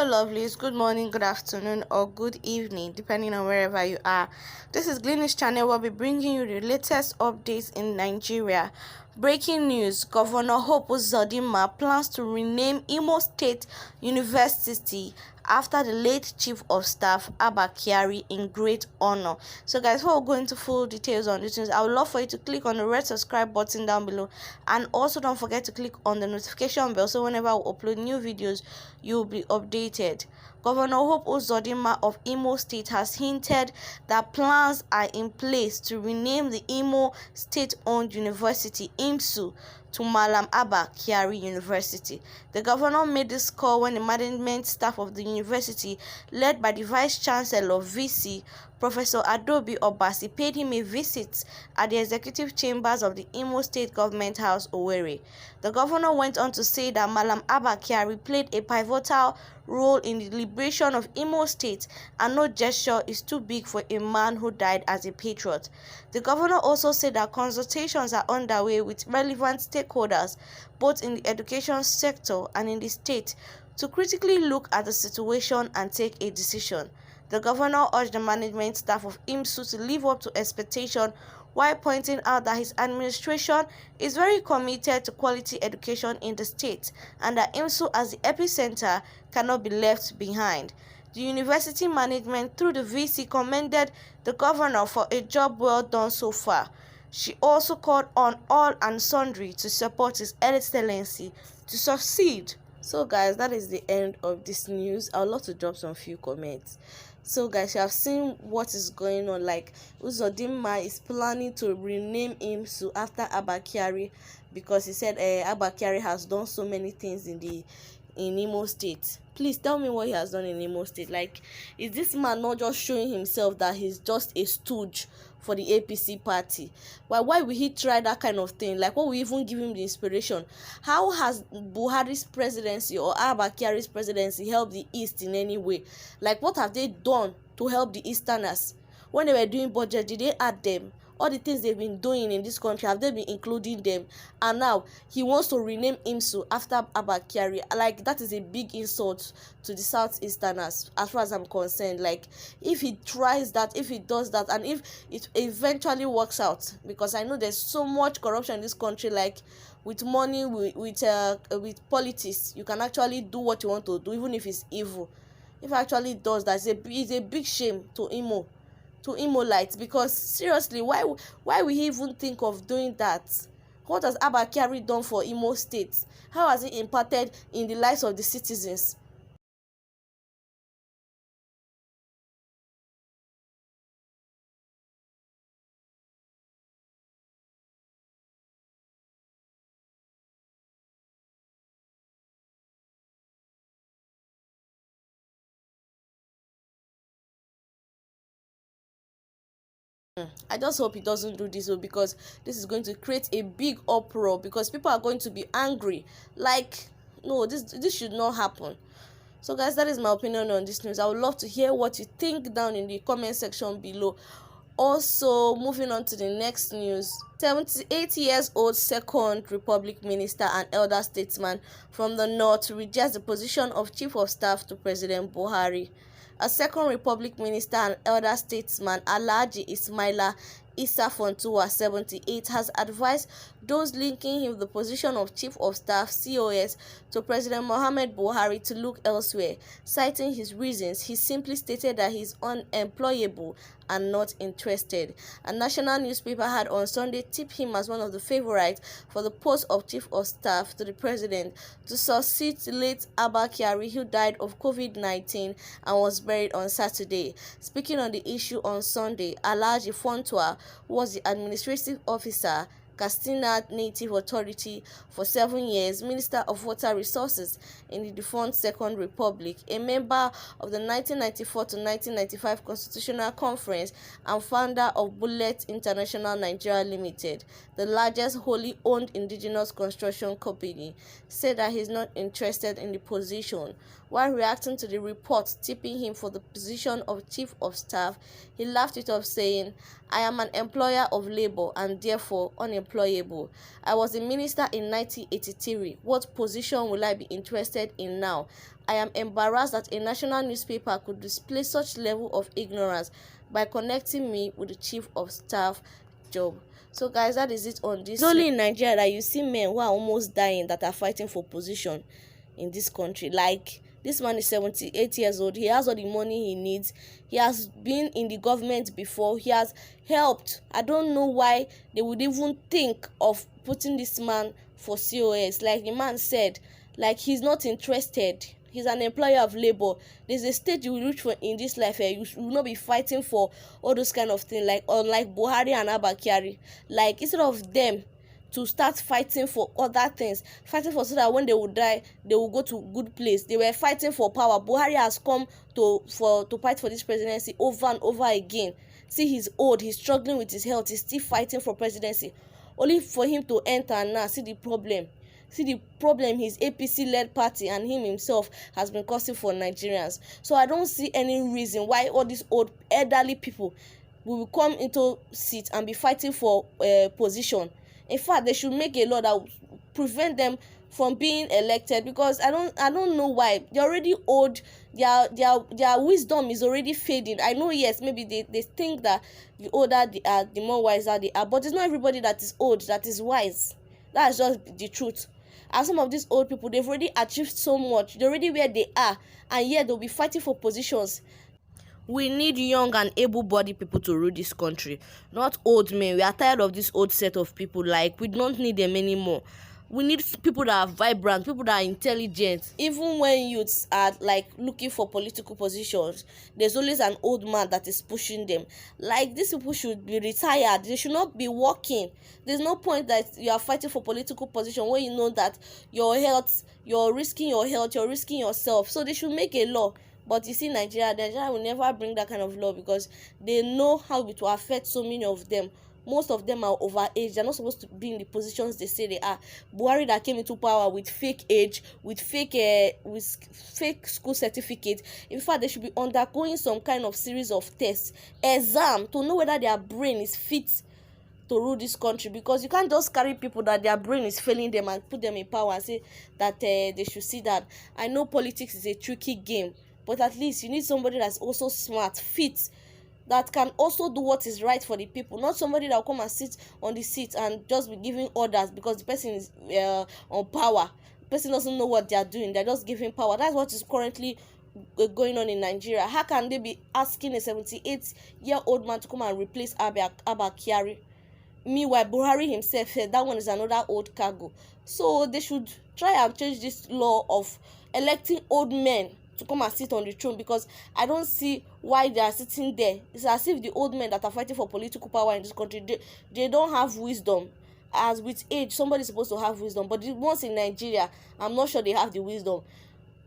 Hello lovelies, good morning, good afternoon or good evening depending on wherever you are. This is Gleanish channel where we'll be bringing you the latest updates in Nigeria. Breaking news, Governor Høpë uzød'nmà plans to rename Imo State University after the late Chief of Staff Abba Kyari in great honor. So guys, before we go into full details on this news, I would love for you to click on the red subscribe button down below, and also don't forget to click on the notification bell so whenever we upload new videos you'll be updated. Governor Høpë uzød'nmà of Imo State has hinted that plans are in place to rename the Imo State-owned university IMSU to Malam Abba Kyari University. The governor made this call when the management staff of the university, led by the Vice Chancellor VC, Professor Adobe Obasi, paid him a visit at the executive chambers of the Imo State Government House, Owerri. The governor went on to say that Malam Abba Kyari played a pivotal role in the liberation of Imo State, and no gesture is too big for a man who died as a patriot. The governor also said that consultations are underway with relevant stakeholders, both in the education sector and in the state, to critically look at the situation and take a decision. The governor urged the management staff of IMSU to live up to expectation, while pointing out that his administration is very committed to quality education in the state and that IMSU as the epicenter cannot be left behind. The university management, through the VC, commended the governor for a job well done so far. She also called on all and sundry to support His Excellency to succeed. So guys, that is the end of this news. I would love to drop some few comments. So guys, you have seen what is going on. Like, uzød'nmà is planning to rename IMSU after Abba Kyari, because he said Abba Kyari has done so many things in Imo State. Please tell me what he has done in Imo State. Like, is this man not just showing himself that he's just a stooge for the APC party? Why will he try that kind of thing? Like, what will even give him the inspiration? How has Buhari's presidency or Abba Kyari's presidency helped the East in any way? Like, what have they done to help the Easterners? When they were doing budget, did they add them? All the things they've been doing in this country, have they been including them? And now he wants to rename IMSU after Abba Kyari. Like, that is a big insult to the Southeasterners as far as I'm concerned. Like, if he tries that, if he does that, and if it eventually works out, because I know there's so much corruption in this country, like with money, with politics, you can actually do what you want to do, even if it's evil. If it actually does that, it's a big shame to Imolites, because seriously, why will he even think of doing that? What has Abba Kyari done for Imo State? How has he impacted in the lives of the citizens? I just hope he doesn't do this, because this is going to create a big uproar, because people are going to be angry. Like, no, this should not happen. So guys, that is my opinion on this news. I would love to hear what you think down in the comment section below. Also, moving on to the next news, 78-year-old Second Republic minister and elder statesman from the north rejects the position of Chief of Staff to President Buhari. A Second Republic minister and elder statesman, Alhaji Ismaila Issa Fontuwa, 78, has advised those linking him with the position of Chief of Staff (COS) to President Muhammad Buhari to look elsewhere. Citing his reasons, he simply stated that he is unemployable and not interested. A national newspaper had on Sunday tipped him as one of the favorites for the post of Chief of Staff to the President to succeed the late Abba Kyari, who died of COVID-19 and was buried on Saturday. Speaking on the issue on Sunday, Alhaji Fontuwa was the administrative officer, Katsina Native Authority, for 7 years, Minister of Water Resources in the defunct Second Republic, a member of the 1994 to 1995 Constitutional Conference, and founder of Bullet International Nigeria Limited, the largest wholly owned indigenous construction company, said that he is not interested in the position. While reacting to the report tipping him for the position of Chief of Staff, he laughed it off, saying, "I am an employer of labor and therefore unemployed unemployable. I was a minister in 1983. What position will I be interested in now? I am embarrassed that a national newspaper could display such level of ignorance by connecting me with the chief of staff job. So guys, that is it on this. It's only in Nigeria that you see men who are almost dying that are fighting for position in this country. Like, this man is 78 years old. He has all the money he needs. He has been in the government before. He has helped. I don't know why they would even think of putting this man for COS. Like the man said, like, he's not interested. He's an employer of labor. There's a stage you will reach for in this life where you will not be fighting for all those kind of things, like unlike Buhari and Abba Kyari. Like, instead of them to start fighting for other things, fighting for so that when they will die, they will go to good place. They were fighting for power. Buhari has come to fight for this presidency over and over again. See, he's old, he's struggling with his health, he's still fighting for presidency. Only for him to enter now. See the problem his APC-led party and him himself has been causing for Nigerians. So I don't see any reason why all these old elderly people will come into seat and be fighting for position. In fact, they should make a law that will prevent them from being elected, because I don't know why. They're already old. Their wisdom is already fading. I know, yes, maybe they think that the older they are, the more wiser they are, but it's not everybody that is old that is wise. That's just the truth. And some of these old people, they've already achieved so much. They're already where they are, and yet they'll be fighting for positions. We need young and able-bodied people to rule this country, not old men. We are tired of this old set of people. Like, we don't need them anymore. We need people that are vibrant, people that are intelligent. Even when youths are like looking for political positions, there's always an old man that is pushing them. Like, these people should be retired. They should not be working. There's no point that you are fighting for political position when you know that your health, you're risking your health, you're risking yourself. So they should make a law. But you see, Nigeria will never bring that kind of law, because they know how it will affect so many of them. Most of them are overage. They're not supposed to be in the positions they say they are. Buhari that came into power with fake age, with fake school certificate. In fact, they should be undergoing some kind of series of tests, exam, to know whether their brain is fit to rule this country. Because you can't just carry people that their brain is failing them and put them in power and say that they should see that. I know politics is a tricky game, but at least you need somebody that's also smart, fit, that can also do what is right for the people, not somebody that will come and sit on the seat and just be giving orders because the person is on power. The person doesn't know what they are doing. They're just giving power. That's what is currently going on in Nigeria. How can they be asking a 78-year-old man to come and replace Abba Kyari? Meanwhile, Buhari himself said that one is another old cargo. So they should try and change this law of electing old men to come and sit on the throne, because I don't see why they are sitting there. It's as if the old men that are fighting for political power in this country, they don't have wisdom. As with age, somebody is supposed to have wisdom, but the ones in Nigeria, I'm not sure they have the wisdom.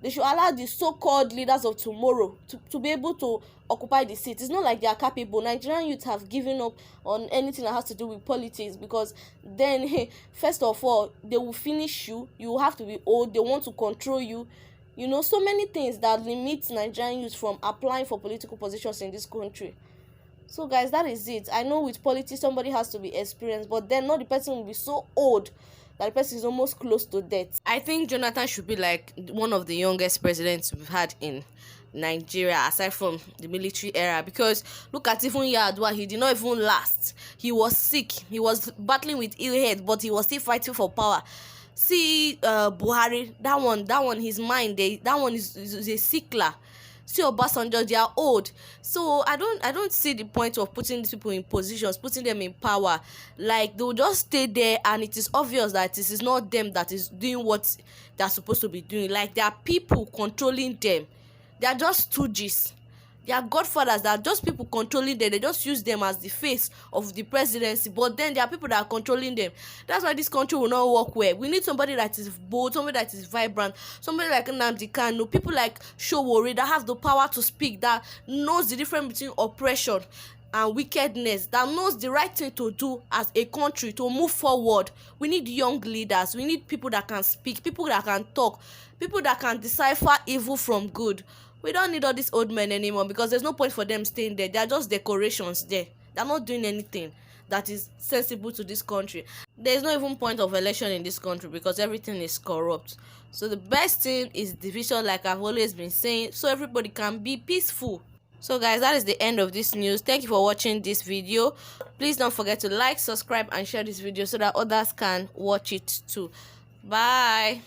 They should allow the so-called leaders of tomorrow to be able to occupy the seat. It's not like they are capable. Nigerian youth have given up on anything that has to do with politics, because then, first of all, they will finish you. You will have to be old. They want to control you. You know, so many things that limit Nigerian youth from applying for political positions in this country. So guys, that is it. I know with politics somebody has to be experienced, but then not the person will be so old that the person is almost close to death. I think Jonathan should be like one of the youngest presidents we've had in Nigeria, aside from the military era, because look at even Yar'Adua, he did not even last. He was sick, he was battling with ill health, but he was still fighting for power. See Buhari, that one his mind, that one is a sickler. See Obasanjo, they are old. So I don't see the point of putting these people in positions, putting them in power. Like, they'll just stay there, and it is obvious that it is not them that is doing what they're supposed to be doing. Like, there are people controlling them. They are just stooges. They are godfathers. That are just people controlling them. They just use them as the face of the presidency, but then there are people that are controlling them. That's why this country will not work well. We need somebody that is bold, somebody that is vibrant, somebody like Nnamdi Kanu, people like Sowore that have the power to speak, that knows the difference between oppression and wickedness, that knows the right thing to do as a country to move forward. We need young leaders. We need people that can speak, people that can talk, people that can decipher evil from good. We don't need all these old men anymore, because there's no point for them staying there. They are just decorations there. They're not doing anything. that is sensible to this country. There's no even point of election in this country because everything is corrupt. So the best thing is division, like I've always been saying, so everybody can be peaceful. So guys, that is the end of this news. Thank you for watching this video. Please don't forget to like, subscribe and share this video so that others can watch it too. Bye.